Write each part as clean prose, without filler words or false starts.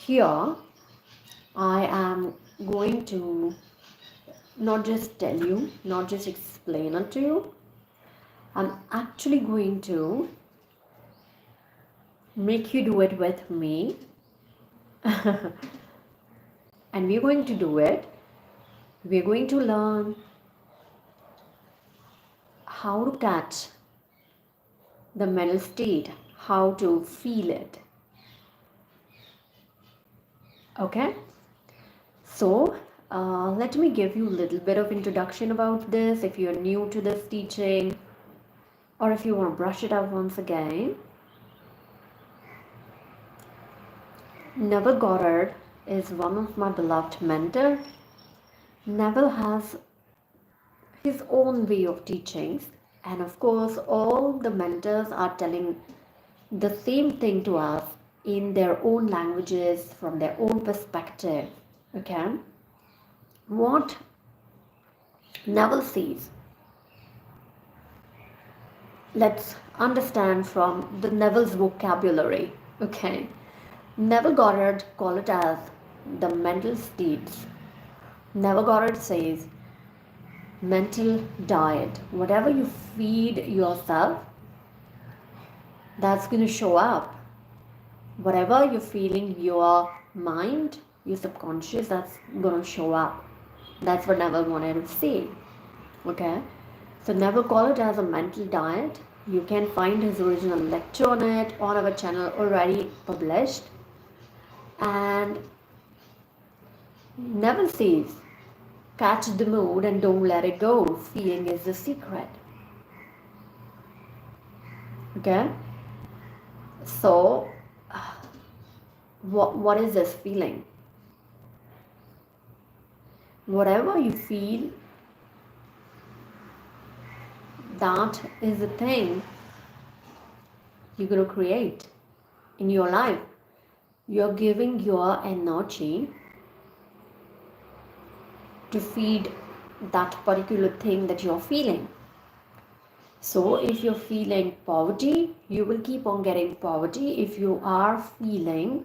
here I am going to not just tell you, not just explain it to you. I'm actually going to make you do it with me. And we're going to do it. We're going to learn how to catch the mental state, how to feel it. Okay? So, let me give you a little bit of introduction about this if you're new to this teaching, or if you want to brush it up once again. Neville Goddard is one of my beloved mentors. Neville has his own way of teaching, and of course all the mentors are telling the same thing to us in their own languages, from their own perspective. Okay, what Neville says, let's understand from the Neville's vocabulary. Okay, Neville Goddard call it as the mental states. Neville Goddard says mental diet. Whatever you feed yourself, that's going to show up. Whatever you're feeling, your mind, your subconscious, that's going to show up. That's what Neville wanted to say. Okay, so Neville call it as a mental diet. You can find his original lecture on it on our channel already published. And Neville says, catch the mood and don't let it go. Feeling is the secret. Okay, so what is this feeling? Whatever you feel, that is the thing you're going to create in your life. You're giving your energy to feed that particular thing that you're feeling. So if you're feeling poverty, you will keep on getting poverty. If you are feeling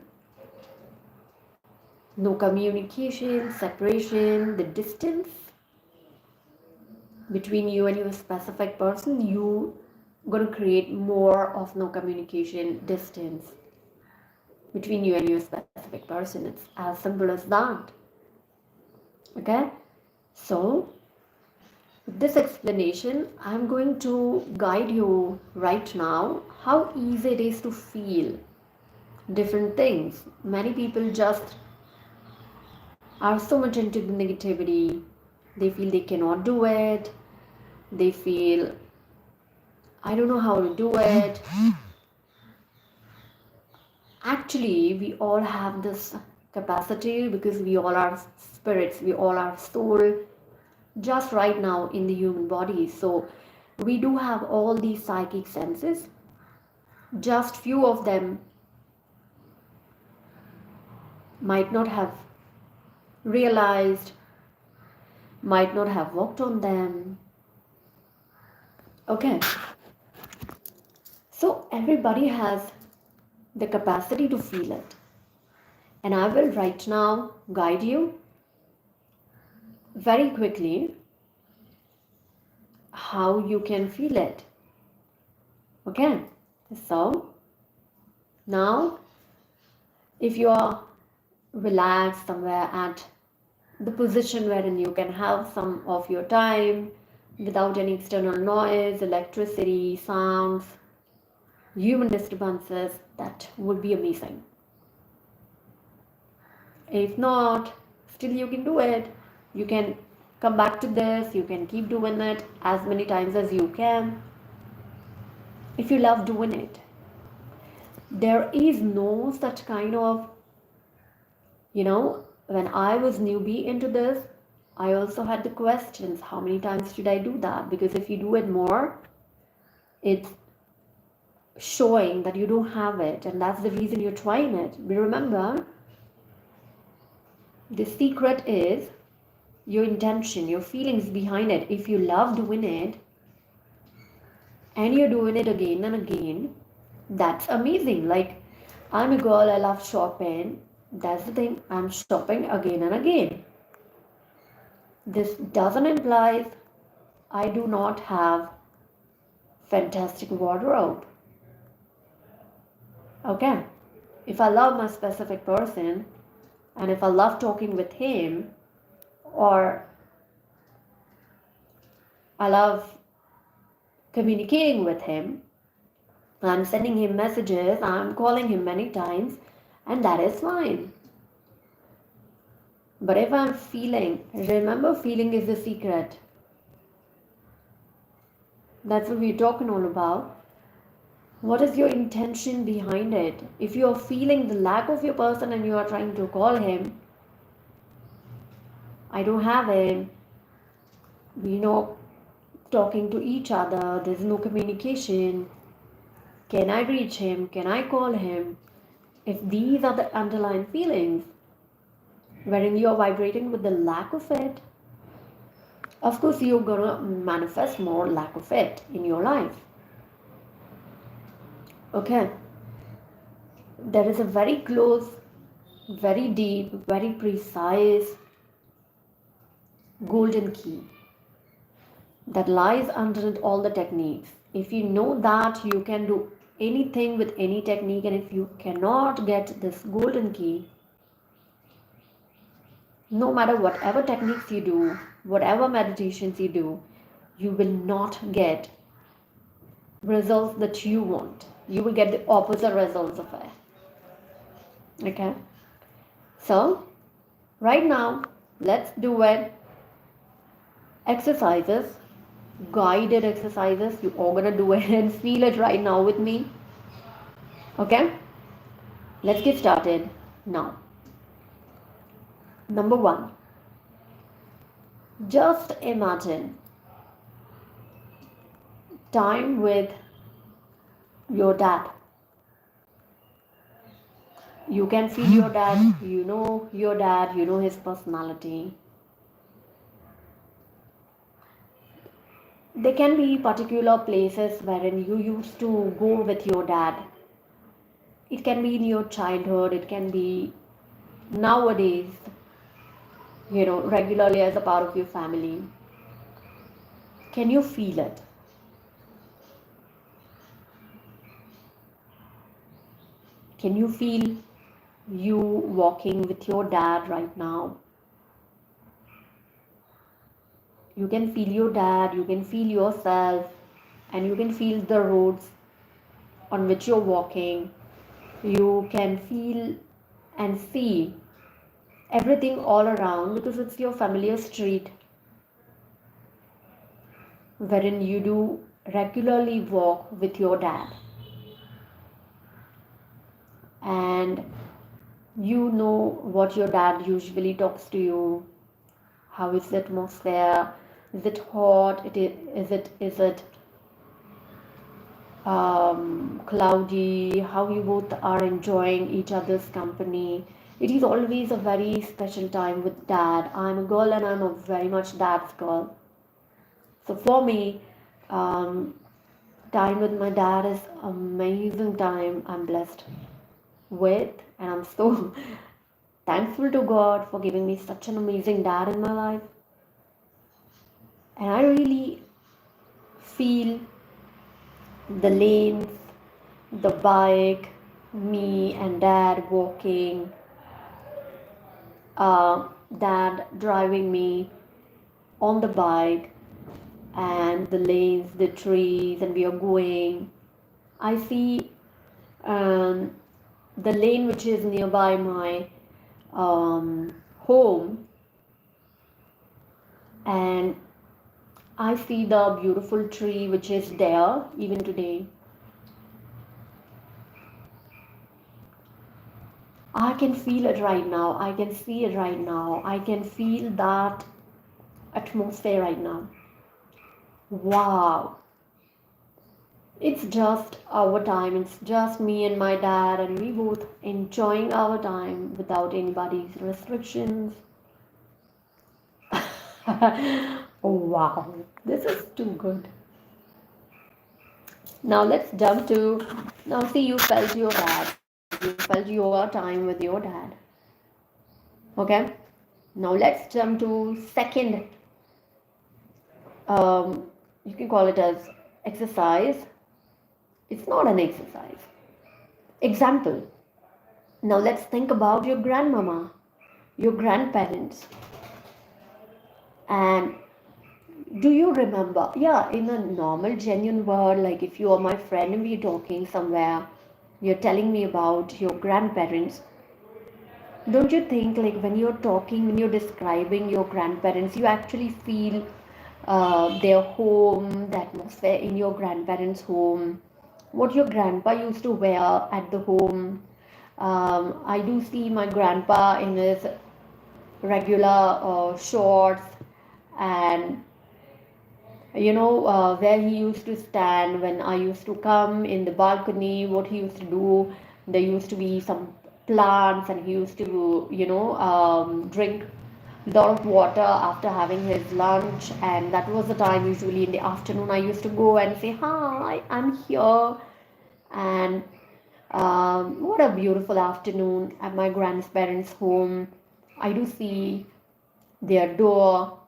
no communication, separation, the distance between you and your specific person, you're going to create more of no communication, distance between you and your specific person. It's as simple as that. Okay, so with this explanation, I'm going to guide you right now how easy it is to feel different things. Many people just are so much into negativity. They feel they cannot do it. They feel, I don't know how to do it. Actually, we all have this capacity because we all are spirits, we all are soul, just right now in the human body. So we do have all these psychic senses. Just few of them might not have realized, might not have worked on them. Okay, so everybody has the capacity to feel it, and I will right now guide you very quickly how you can feel it. Okay, so now if you are relaxed somewhere at the position wherein you can have some of your time without any external noise, electricity, sounds, human disturbances, that would be amazing. If not, still you can do it. You can come back to this. You can keep doing it as many times as you can if you love doing it. There is no such kind of, when I was newbie into this, I also had the questions, how many times should I do that? Because if you do it more, it's showing that you don't have it, and that's the reason you're trying it. But remember, the secret is your intention, your feelings behind it. If you love doing it and you're doing it again and again, that's amazing. Like, I'm a girl, I love shopping. That's the thing. I'm shopping again and again. This doesn't imply I do not have fantastic wardrobe. Okay. If I love my specific person and if I love talking with him, or I love communicating with him, I'm sending him messages, I'm calling him many times, and that is fine. But if I'm feeling, remember, feeling is the secret. That's what we're talking all about. What is your intention behind it? If you're feeling the lack of your person and you are trying to call him, I don't have him, talking to each other, there's no communication. Can I reach him? Can I call him? If these are the underlying feelings, wherein you're vibrating with the lack of it, of course you're gonna manifest more lack of it in your life. Okay, there is a very close, very deep, very precise golden key that lies underneath all the techniques. If you know that, you can do anything with any technique, and if you cannot get this golden key, no matter whatever techniques you do, whatever meditations you do, you will not get results that you want. You will get the opposite results of it. Okay? So, right now, let's do it. Exercises, guided exercises. You're all gonna do it and feel it right now with me. Okay? Let's get started now. Number one, just imagine time with your dad. You can feel your dad, you know your dad, you know his personality. There can be particular places wherein you used to go with your dad. It can be in your childhood, it can be nowadays, regularly as a part of your family. Can you feel it? Can you feel you walking with your dad right now? You can feel your dad, you can feel yourself, and you can feel the roads on which you're walking. You can feel and see everything all around because it's your familiar street wherein you do regularly walk with your dad. And you know what your dad usually talks to you. How is the atmosphere? Is it hot? Is it cloudy? How you both are enjoying each other's company? It is always a very special time with dad. I'm a girl and I'm a very much dad's girl. So for me, time with my dad is amazing time. I'm blessed with, and I'm so thankful to God for giving me such an amazing dad in my life. And I really feel the lanes, the bike, me and dad walking, dad driving me on the bike, and the lanes, the trees, and we are going. I see the lane which is nearby my home, and I see the beautiful tree which is there even today. I can feel it right now. I can see it right now. I can feel that atmosphere right now. Wow. It's just our time. It's just me and my dad, and we both enjoying our time without anybody's restrictions. Oh, wow. This is too good. Now let's jump to, now see, you felt your dad. You felt your time with your dad. Okay, now let's jump to second, you can call it as exercise. It's not an exercise. Example. Now let's think about your grandmama, your grandparents. And do you remember? Yeah, in a normal, genuine word, like if you are my friend and we're talking somewhere, you're telling me about your grandparents. Don't you think, like, when you're talking, when you're describing your grandparents, you actually feel their home, the atmosphere in your grandparents' home, what your grandpa used to wear at the home. I do see my grandpa in his regular shorts, and where he used to stand when I used to come in the balcony, what he used to do. There used to be some plants, and he used to, drink a lot of water after having his lunch. And that was the time, usually in the afternoon, I used to go and say, "Hi, I'm here." And what a beautiful afternoon at my grandparents' home. I do see their door,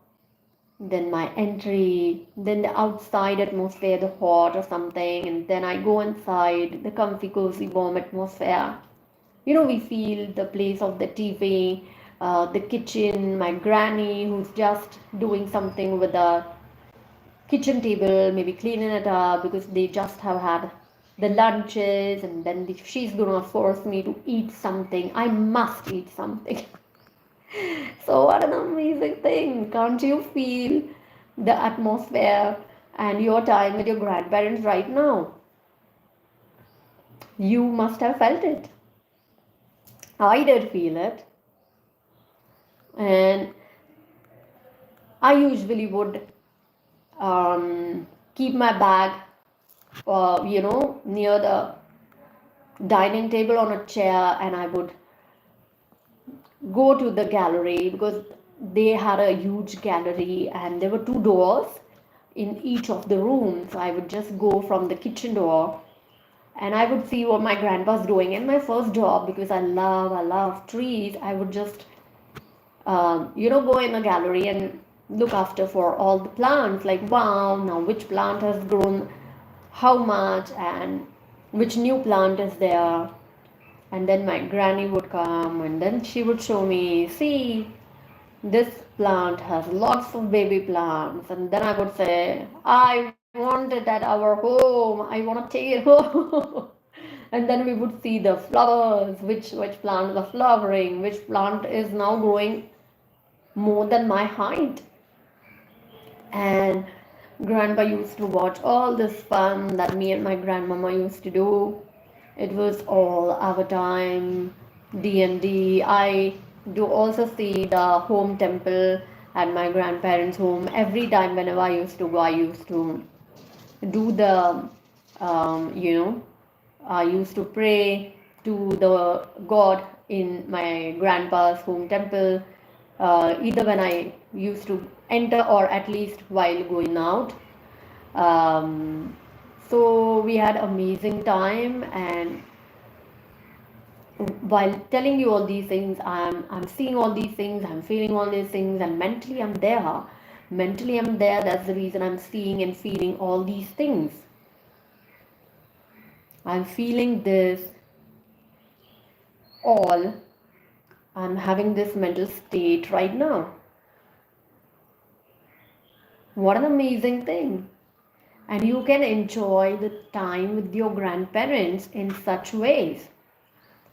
then my entry, then the outside atmosphere, the hot or something, and then I go inside, the comfy, cozy, warm atmosphere. We feel the place of the TV, the kitchen, my granny who's just doing something with the kitchen table, maybe cleaning it up because they just have had the lunches, and then she's gonna force me to eat something. I must eat something. So, what an amazing thing! Can't you feel the atmosphere and your time with your grandparents right now? You must have felt it. I did feel it. And I usually would keep my bag, near the dining table on a chair, and I would go to the gallery because they had a huge gallery and there were two doors in each of the rooms. So I would just go from the kitchen door and I would see what my grandpa's doing. And my first job, because I love trees, I would just go in the gallery and look after for all the plants. Like, wow, now which plant has grown how much and which new plant is there. And then my granny would come and then she would show me, see, this plant has lots of baby plants. And then I would say, I want it at our home. I want to take it home. And then we would see the flowers, which plants are flowering, which plant is now growing more than my height. And grandpa used to watch all this fun that me and my grandmama used to do. It was all our time, D&D. I do also see the home temple at my grandparents' home. Every time whenever I used to go, I used to do the, um, you know, I used to pray to the God in my grandpa's home temple, either when I used to enter or at least while going out. Um, so we had amazing time, and while telling you all these things, I'm seeing all these things, I'm feeling all these things, and mentally I'm there. Mentally I'm there. That's the reason I'm seeing and feeling all these things. I'm feeling this all. I'm having this mental state right now. What an amazing thing. And you can enjoy the time with your grandparents in such ways.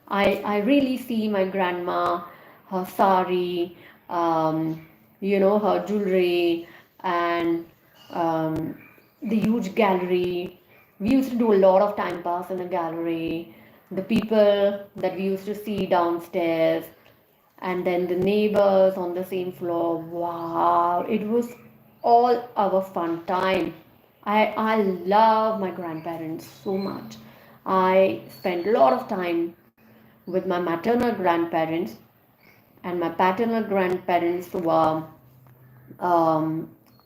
I really see my grandma, her sari, her jewelry, and um, the huge gallery. We used to do a lot of time pass in the gallery. The people that we used to see downstairs, and then the neighbors on the same floor. Wow, it was all our fun time. I love my grandparents so much. I spent a lot of time with my maternal grandparents, and my paternal grandparents were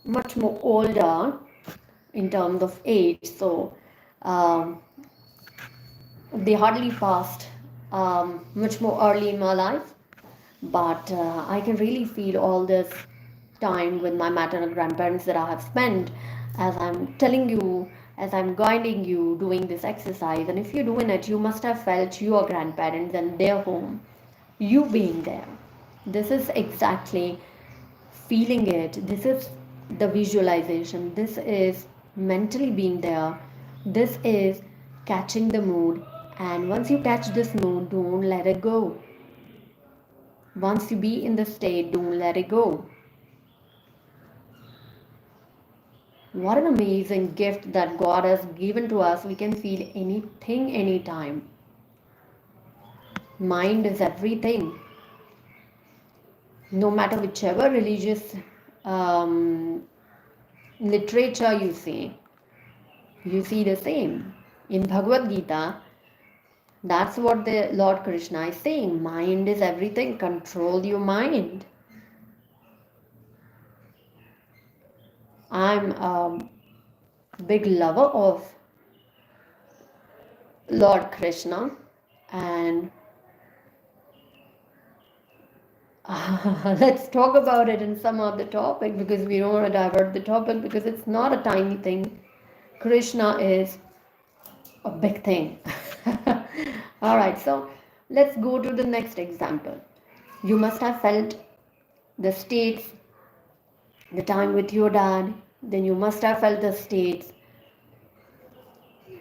much more older in terms of age, so um, they hardly passed much more early in my life. But I can really feel all this time with my maternal grandparents that I have spent, as I'm telling you, as I'm guiding you doing this exercise. And if you're doing it, you must have felt your grandparents and their home, you being there. This is exactly feeling it. This is the visualization. This is mentally being there. This is catching the mood. And once you catch this mood, don't let it go. Once you be in the state, don't let it go. What an amazing gift that God has given to us. We can feel anything, anytime. Mind is everything. No matter whichever religious um, literature you see the same. In Bhagavad Gita, that's what the Lord Krishna is saying. Mind is everything. Control your mind. I'm a big lover of Lord Krishna, and let's talk about it in some other topic, because we don't want to divert the topic, because it's not a tiny thing. Krishna is a big thing. All right, so let's go to the next example. You must have felt the states, the time with your dad, then you must have felt the states,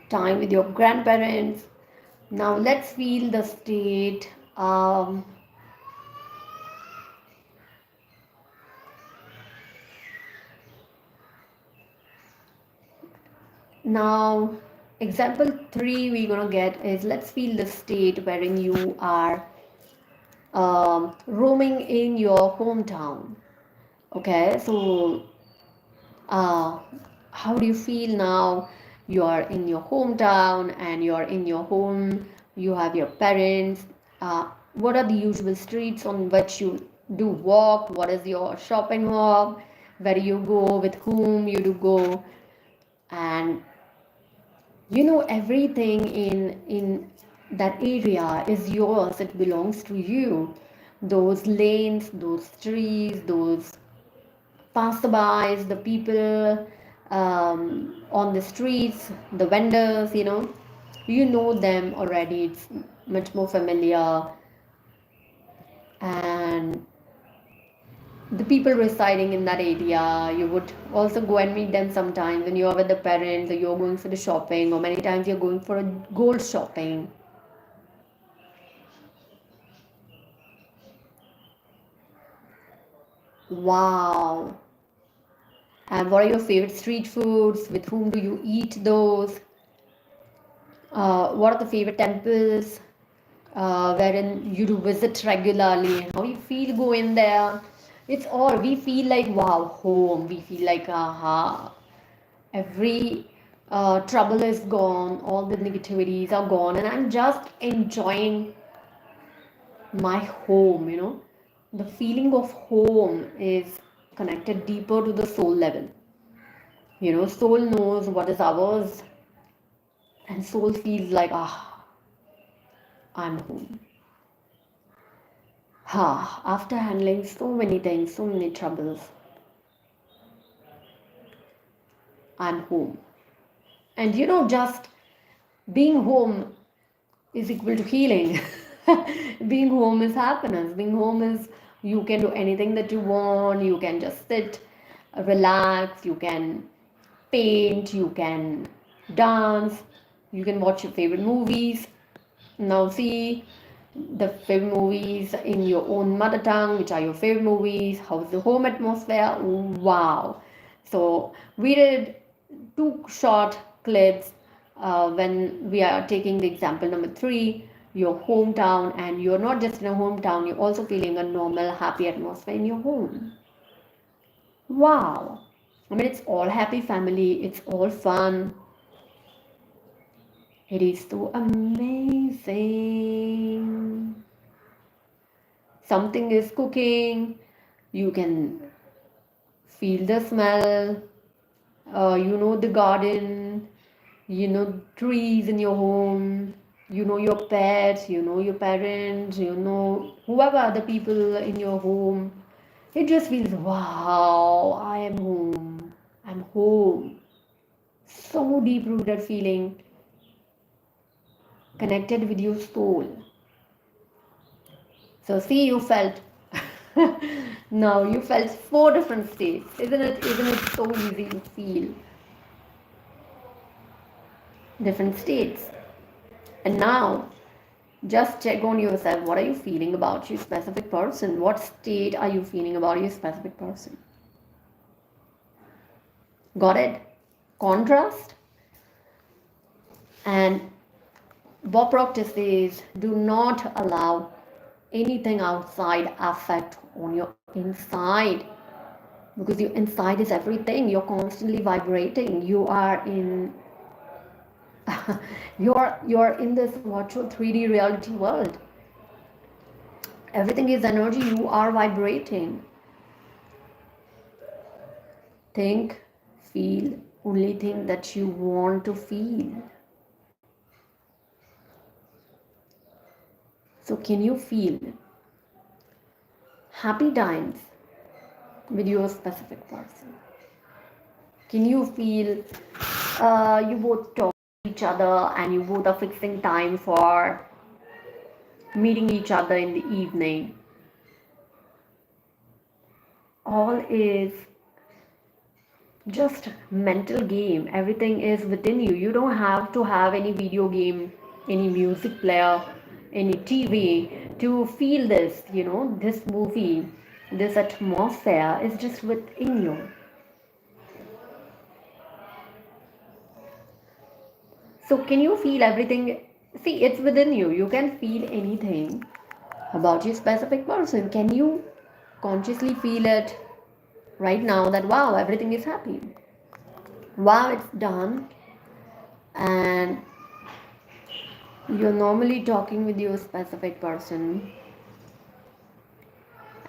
time with your grandparents. Now let's feel the state. Now, example 3 we're gonna get is, let's feel the state wherein you are roaming in your hometown. Okay, so uh, how do you feel now? You are in your hometown and you're in your home, you have your parents. What are the usual streets on which you do walk? What is your shopping hub? Where do you go? With whom you do go? And you know, everything in that area is yours. It belongs to you. Those lanes, those trees, those passerbys, the people on the streets, the vendors, you know them already. It's much more familiar. And the people residing in that area, you would also go and meet them sometimes when you're with the parents, or you're going for the shopping, or many times you're going for a gold shopping. Wow. And what are your favorite street foods? With whom do you eat those? What are the favorite temples wherein you do visit regularly? How you feel going there? It's all, we feel like, wow, home. We feel like, aha, every trouble is gone, all the negativities are gone, and I'm just enjoying my home. The feeling of home is connected deeper to the soul level. Soul knows what is ours, and soul feels like, I'm home. After handling so many things, so many troubles, I'm home. And just being home is equal to healing. Being home is happiness. Being home is, you can do anything that you want. You can just sit, relax. You can paint. You can dance. You can watch your favorite movies. Now, see the favorite movies in your own mother tongue. Which are your favorite movies? How's the home atmosphere? Wow. So, we did 2 short clips when we are taking the example number 3, your hometown. And you're not just in a hometown, you're also feeling a normal, happy atmosphere in your home. Wow. I mean, it's all happy family, it's all fun. It is so amazing. Something is cooking, you can feel the smell, the garden, trees in your home, You know your pets, you know your parents, you know whoever other people in your home. It just feels, wow, I am home. I'm home. So deep rooted feeling connected with your soul. So see, you felt now you felt 4 different states. Isn't it so easy to feel different states? And now just check on yourself. What are you feeling about your specific person? What state are you feeling about your specific person? Got it? Contrast. And Bob Proctor says, do not allow anything outside affect on your inside, because your inside is everything. You're constantly vibrating. You are in you're in this virtual 3D reality world. Everything is energy. You are vibrating. Think, feel, only thing that you want to feel. So can you feel happy times with your specific person? Can you feel you both talk to each other and you both are fixing time for meeting each other in the evening? All is just mental game. Everything is within you. You don't have to have any video game, any music player, any TV to feel this, this movie, this atmosphere is just within you. So can you feel everything? See, it's within you. You can feel anything about your specific person. Can you consciously feel it right now that wow, everything is happy? Wow, it's done. And you're normally talking with your specific person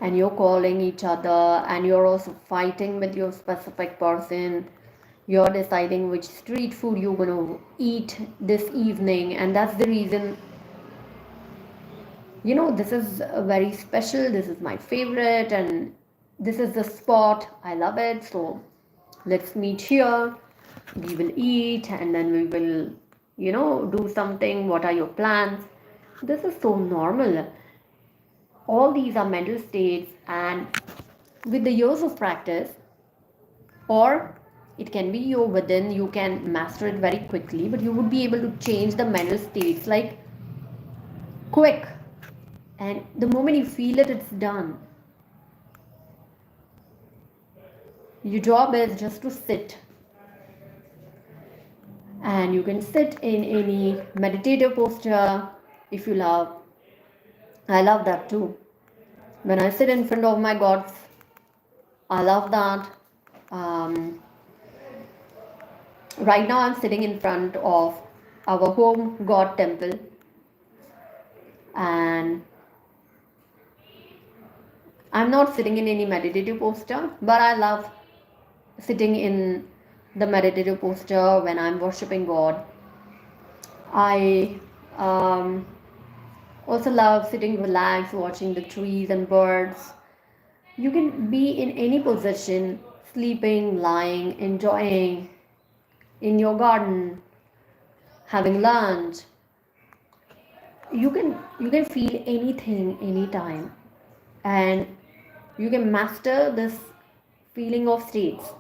and you're calling each other and you're also fighting with your specific person. You're deciding which street food you're going to eat this evening, and that's the reason, this is very special, this is my favorite, and this is the spot, I love it, so let's meet here, we will eat and then we will do something. What are your plans? This is so normal. All these are mental states, and with the years of practice, or it can be your within, you can master it very quickly, but you would be able to change the mental states like quick, and the moment you feel it, it's done. Your job is just to sit, and you can sit in any meditative posture if you love. I love that too. When I sit in front of my gods, I love that. Right now I'm sitting in front of our home god temple, and I'm not sitting in any meditative posture, but I love sitting in the meditative posture when I'm worshipping God. I also love sitting relaxed, watching the trees and birds. You can be in any position, sleeping, lying, enjoying in your garden, having lunch. You can feel anything anytime, and you can master this feeling of states.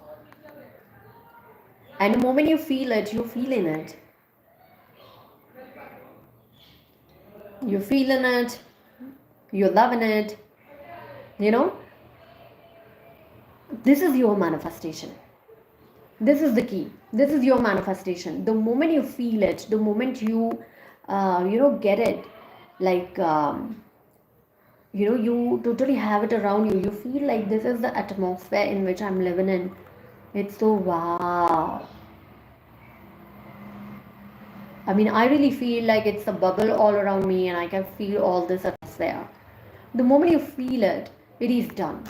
And the moment you feel it, you're feeling it. You're feeling it, you're loving it. You know, this is your manifestation. This is the key. This is your manifestation. The moment you feel it, the moment you, get it, like, you totally have it around you. You feel like this is the atmosphere in which I'm living in. It's so wow. I mean, I really feel like it's a bubble all around me and I can feel all this atmosphere. The moment you feel it, it is done.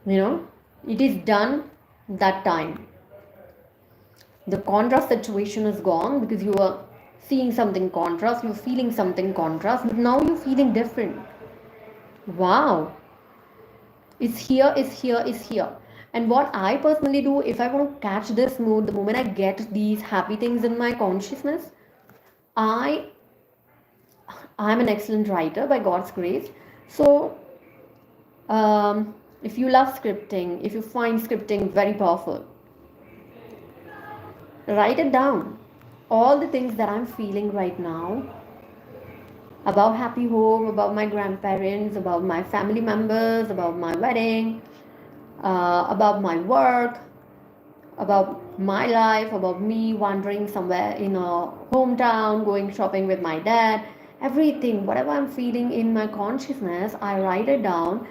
It is done that time. The contrast situation is gone because you are seeing something contrast, you're feeling something contrast, but now you're feeling different. Wow, it's here, it's here, it's here. And what I personally do, if I want to catch this mood, the moment I get these happy things in my consciousness, I I'm an excellent writer by God's grace. So if you love scripting, if you find scripting very powerful, write it down. All the things that I'm feeling right now about happy home, about my grandparents, about my family members, about my wedding, about my work, about my life, about me wandering somewhere in a hometown, going shopping with my dad, everything, whatever I'm feeling in my consciousness, I write it down.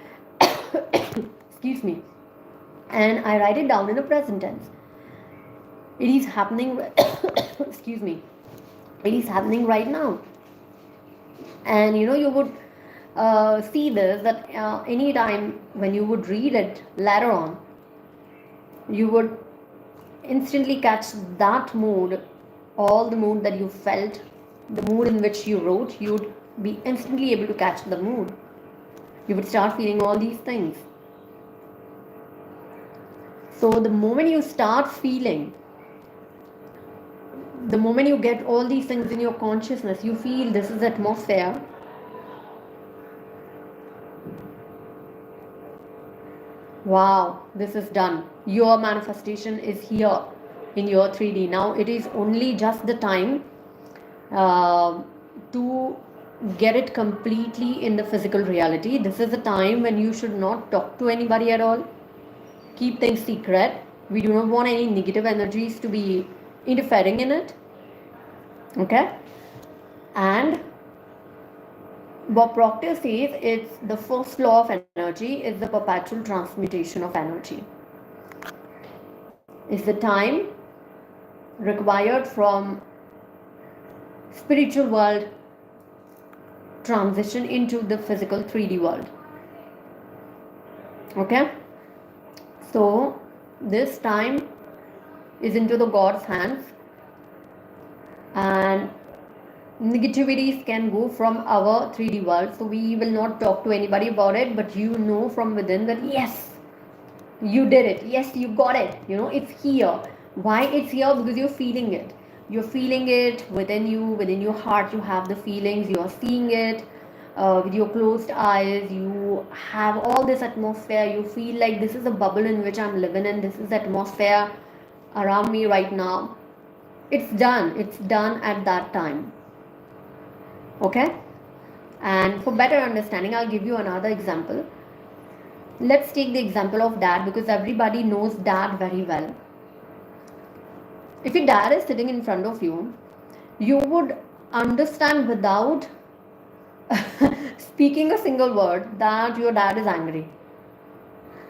Excuse me. And I write it down in the present tense. It is happening. Excuse me. It is happening right now. And you would see this, that any time when you would read it later on, you would instantly catch that mood, all the mood that you felt, the mood in which you wrote, you would be instantly able to catch the mood. You would start feeling all these things. So the moment you start feeling, the moment you get all these things in your consciousness, you feel this is atmosphere. Wow, this is done. Your manifestation is here in your 3D. Now it is only just the time to get it completely in the physical reality. This is a time when you should not talk to anybody at all. Keep things secret. We do not want any negative energies to be interfering in it. Okay? And what Proctor says, it's the first law of energy is the perpetual transmutation of energy. It's the time required from spiritual world transition into the physical 3D world. Okay? So this time is into the God's hands, and negativities can go from our 3D world. So we will not talk to anybody about it, but you know from within that yes, you did it. Yes, you got it. It's here. Why it's here? Because you're feeling it. You're feeling it within you, within your heart. You have the feelings. You're seeing it with your closed eyes. You have all this atmosphere. You feel like this is a bubble in which I'm living in. This is the atmosphere around me right now. It's done. It's done at that time. Okay? And for better understanding, I'll give you another example. Let's take the example of dad, because everybody knows dad very well. If your dad is sitting in front of you, you would understand without speaking a single word that your dad is angry.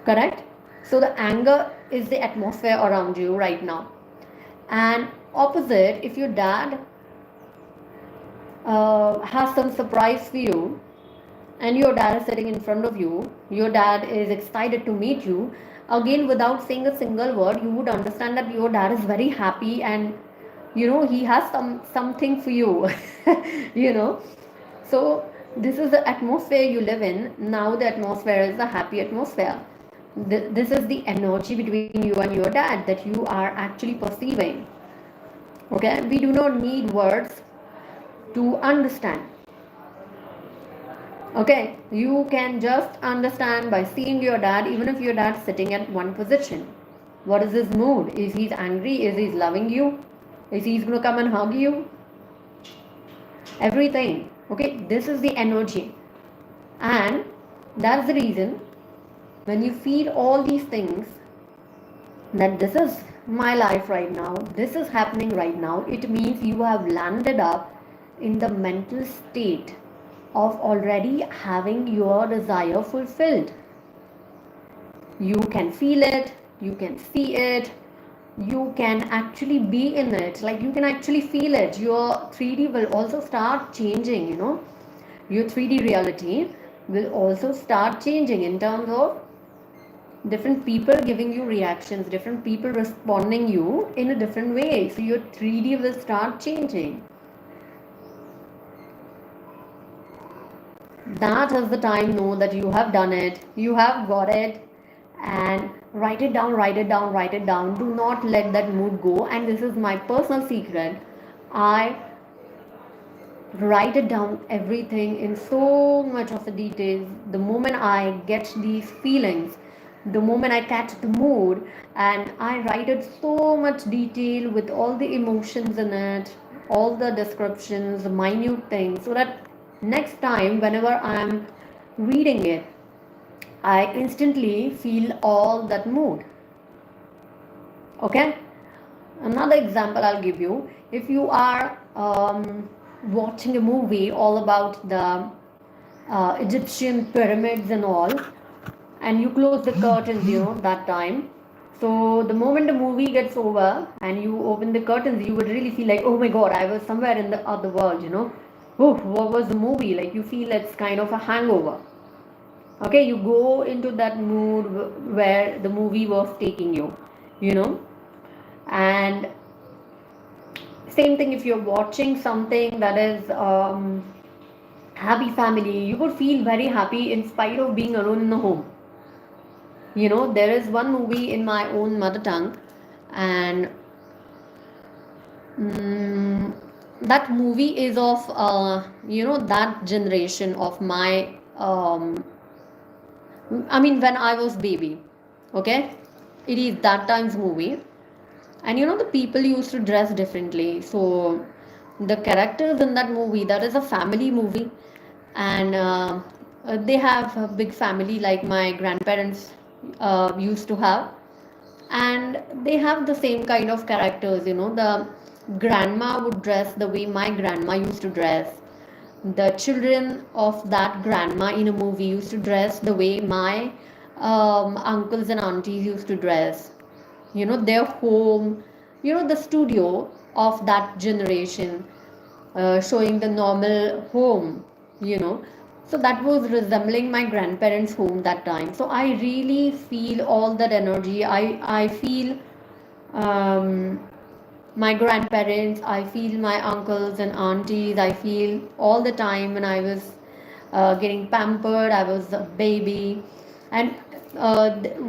Correct? So the anger is the atmosphere around you right now. And opposite, if your dad has some surprise for you, and your dad is sitting in front of you, your dad is excited to meet you, again without saying a single word, you would understand that your dad is very happy, and he has something for you. So this is the atmosphere you live in. Now the atmosphere is a happy atmosphere. This is the energy between you and your dad that you are actually perceiving. Okay, we do not need words to understand. Okay, you can just understand by seeing your dad, even if your dad's sitting at one position. What is his mood? Is he angry? Is he loving you? Is he going to come and hug you? Everything. Okay, this is the energy. And that's the reason when you feel all these things, that this is my life right now, this is happening right now, it means you have landed up in the mental state of already having your desire fulfilled. You can feel it, you can see it, you can actually be in it, like you can actually feel it. Your 3D will also start changing, your 3D reality will also start changing in terms of different people giving you reactions, different people responding you in a different way. So your 3D will start changing. That is the time, know that you have done it, you have got it, and write it down, write it down, write it down. Do not let that mood go. And this is my personal secret. I write it down everything in so much of the details. The moment I get these feelings, the moment I catch the mood, and I write it so much detail with all the emotions in it, all the descriptions, the minute things, so that next time whenever I'm reading it, I instantly feel all that mood. Okay, another example I'll give you. If you are watching a movie all about the Egyptian pyramids and all, and you close the curtains, that time. So the moment the movie gets over and you open the curtains, you would really feel like, oh my god, I was somewhere in the other world. Oh, what was the movie? Like you feel it's kind of a hangover. Okay, you go into that mood where the movie was taking you. And same thing if you're watching something that is happy family, you would feel very happy in spite of being alone in the home. There is one movie in my own mother tongue, and that movie is of that generation of my when I was baby. Okay, it is that time's movie. And the people used to dress differently. So the characters in that movie, that is a family movie, and they have a big family like my grandparents used to have. And they have the same kind of characters. The grandma would dress the way my grandma used to dress. The children of that grandma in a movie used to dress the way my uncles and aunties used to dress. Their home, the studio of that generation, showing the normal home, you know so that was resembling my grandparents home that time. So I really feel all that energy. I feel um, my grandparents, I feel my uncles and aunties, I feel all the time when I was getting pampered, I was a baby. And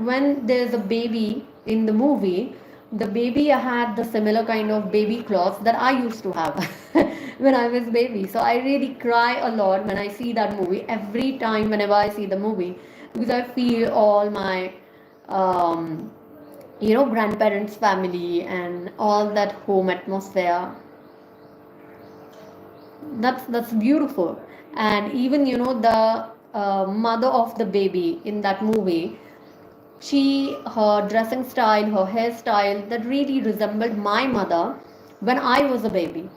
when there's a baby in the movie, the baby had the similar kind of baby clothes that I used to have when I was baby. So I really cry a lot when I see that movie, every time whenever I see the movie, because I feel all my grandparents family and all that home atmosphere. That's beautiful. And even the mother of the baby in that movie, her dressing style, her hairstyle, that really resembled my mother when I was a baby.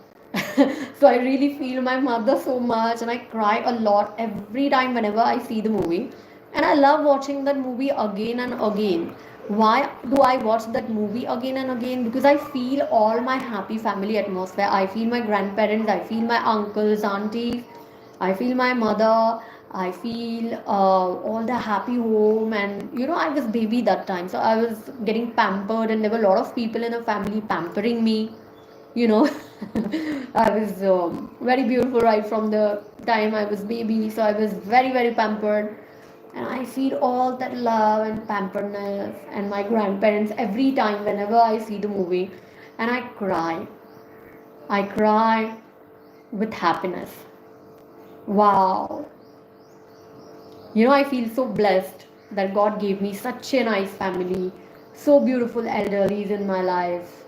So I really feel my mother so much, and I cry a lot every time whenever I see the movie. And I love watching that movie again and again. Why do I watch that movie again and again? Because I feel all my happy family atmosphere. I feel my grandparents, I feel my uncles, aunties, I feel my mother, I feel all the happy home. And I was baby that time, so I was getting pampered, and there were a lot of people in the family pampering me. you know I was very beautiful right from the time I was baby, so I was very very pampered. And I feel all that love and pamperedness and my grandparents every time whenever I see the movie. And I cry with happiness. Wow. I feel so blessed that God gave me such a nice family, so beautiful elderlies in my life.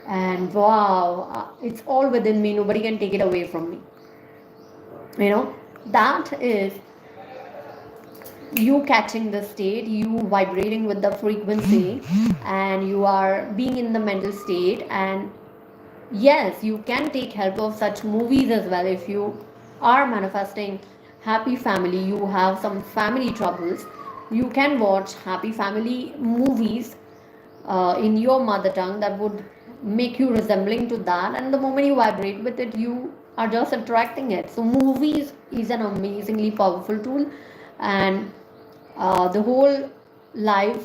And wow, it's all within me. Nobody can take it away from me. That is you catching the state, you vibrating with the frequency, and you are being in the mental state. And yes, you can take help of such movies as well. If you are manifesting happy family, you have some family troubles, you can watch happy family movies in your mother tongue that would make you resembling to that. And the moment you vibrate with it, you are just attracting it. So movies is an amazingly powerful tool. And the whole live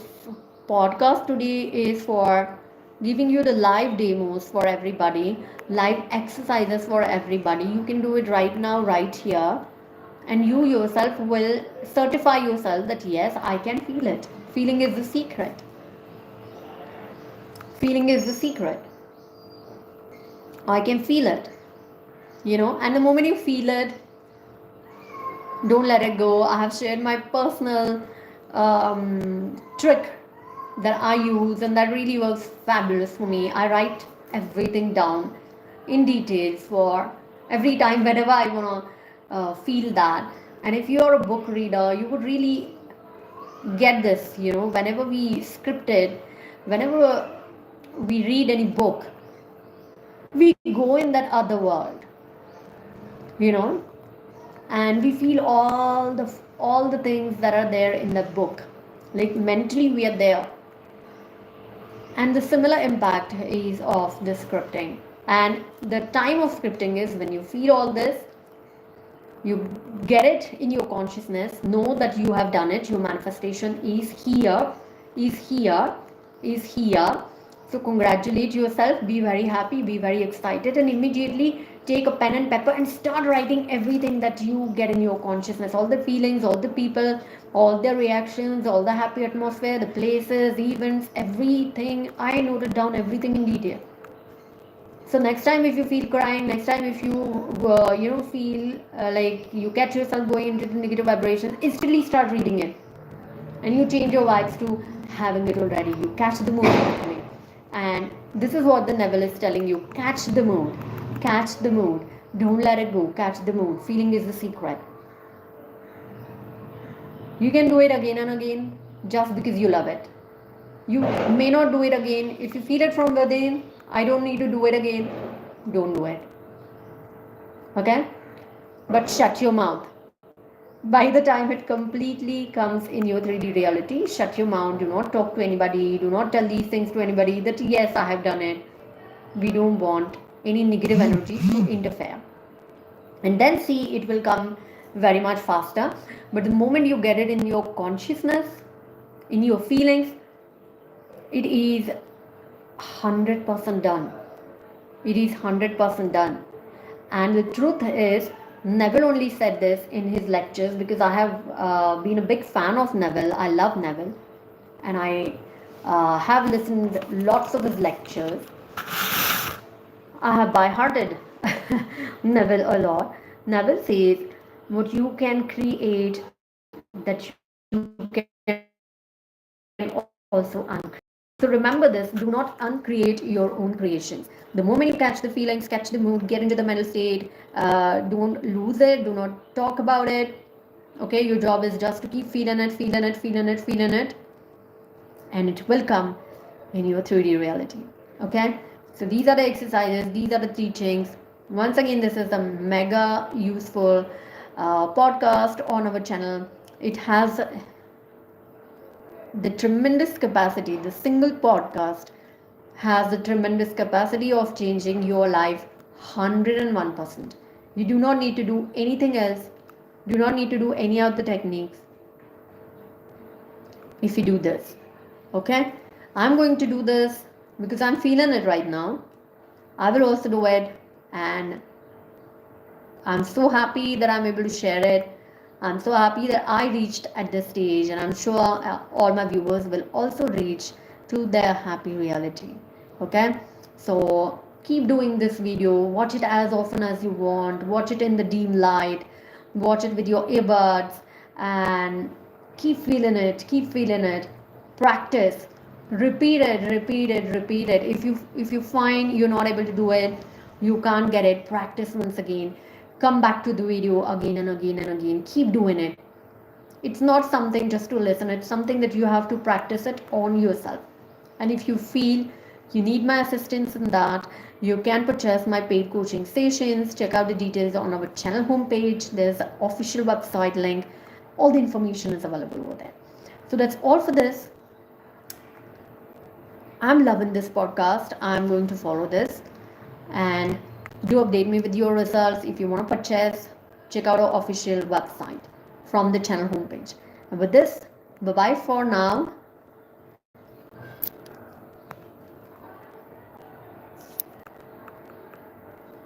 podcast today is for giving you the live demos for everybody, live exercises for everybody. You can do it right now, right here. and you yourself will certify yourself that yes, I can feel it. Feeling is the secret. Feeling is the secret. I can feel it, and the moment you feel it, don't let it go. I have shared my personal trick that I use, and that really works fabulous for me. I write everything down in details for every time whenever I want to feel that. And if you're a book reader, you would really get this, whenever we script it, whenever we read any book, we go in that other world, you know and we feel all the things that are there in that book, like mentally we are there. And the similar impact is of the scripting, and the time of scripting is when you feel all this, you get it in your consciousness, know that you have done it, your manifestation is here, is here, is here. So congratulate yourself, be very happy, be very excited, and immediately take a pen and paper and start writing everything that you get in your consciousness, all the feelings, all the people, all the reactions, all the happy atmosphere, the places, events, everything. I noted down everything in detail. So next time if you feel crying, next time if you feel like you catch yourself going into the negative vibrations, instantly start reading it, and you change your vibes to having it already. You catch the mood actually. And this is what the Neville is telling you: catch the mood, catch the mood, don't let it go, catch the mood. Feeling is the secret. You can do it again and again just because you love it. You may not do it again. If you feel it from within, I don't need to do it again, don't do it. Okay? But shut your mouth. By the time it completely comes in your 3D reality, shut your mouth. Do not talk to anybody. Do not tell these things to anybody that yes, I have done it. We don't want any negative energy to interfere. And then see, it will come very much faster. But the moment you get it in your consciousness, in your feelings, it is 100% done. It is 100% done. And the truth is, Neville only said this in his lectures, because I have been a big fan of Neville. I love Neville, and I have listened lots of his lectures. I have by-hearted Neville a lot. Neville says, what you can create, that you can also uncreate. So remember this, do not uncreate your own creations. The moment you catch the feelings, catch the mood, get into the mental state, don't lose it, do not talk about it. Okay, your job is just to keep feeling it, feeling it, feeling it, feeling it, and it will come in your 3D reality. Okay, so these are the exercises, these are the teachings. Once again, this is a mega useful podcast on our channel. It has the tremendous capacity, the single podcast has the tremendous capacity of changing your life 101%. You do not need to do anything else, do not need to do any of the techniques if you do this. Okay, I'm going to do this because I'm feeling it right now. I will also do it, and I'm so happy that I'm able to share it. I'm so happy that I reached at this stage, and I'm sure all my viewers will also reach to their happy reality. Okay, so keep doing this video, watch it as often as you want, watch it in the dim light, watch it with your earbuds, and keep feeling it, practice, repeat it. If you find you're not able to do it, you can't get it, practice once again, come back to the video again and again and again, keep doing it. It's not something just to listen, it's something that you have to practice it on yourself. And if you feel you need my assistance in that, you can purchase my paid coaching sessions. Check out the details on our channel homepage. There's an official website link. All the information is available over there. So that's all for this. I'm loving this podcast. I'm going to follow this, and do update me with your results. If you want to purchase, check out our official website from the channel homepage. And with this, bye bye for now.